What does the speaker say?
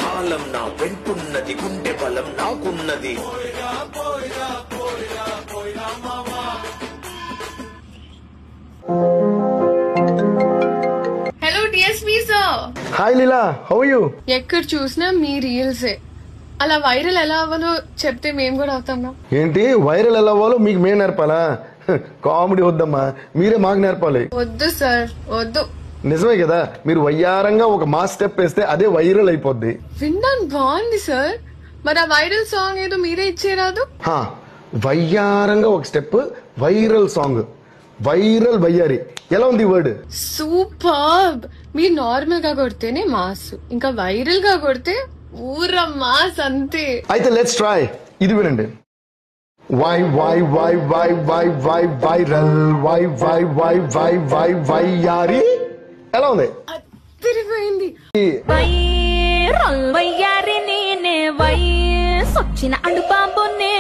కాలం నా వెంటున్నది, గుండె బలం నాకున్నది. Hello DSP sir. Hi Leela, how are you? ఎక్కడ చూసినా మీ రీల్సే. అలా వైరల్ ఎలా అవ్వాలో చెప్తే మేము కూడా అవుతాం. ఏంటి వైరల్ ఎలా అవ్వాలో మీకు మేము నేర్పాలా? కామెడీ వద్దమ్మా, మీరే మాకు నేర్పాలి. వద్దు సార్, వద్దు. నిజమే కదా, మీరు వయ్యారంగా ఒక మాస్ స్టెప్ వేస్తే అదే వైరల్ అయిపోద్ది. వినడానికి బాగుంది సార్, మరి ఆ వైరల్ సాంగ్ ఏదో మీరే ఇచ్చేరాదు? వయ్యారంగా ఒక స్టెప్, వైరల్ సాంగ్, వైరల్ వయ్యారి. ఎలా ఉంది వర్డ్? సూపర్బ్. మీరు నార్మల్ గా కొడితేనే మాస్, ఇంకా వైరల్ గా కొడితే ఊర మాస్ అంతే. అయితే లెట్స్ ట్రై. ఇది వినండి. వై వై వై వై వై వై వైరల్, వై వై వై వై వై వయ్యారి. ఎలా ఉంది? తిరిగిపోయింది. వైరల్ వయ్యారి నేనే, వై సొచ్చిన అడుబాబునే.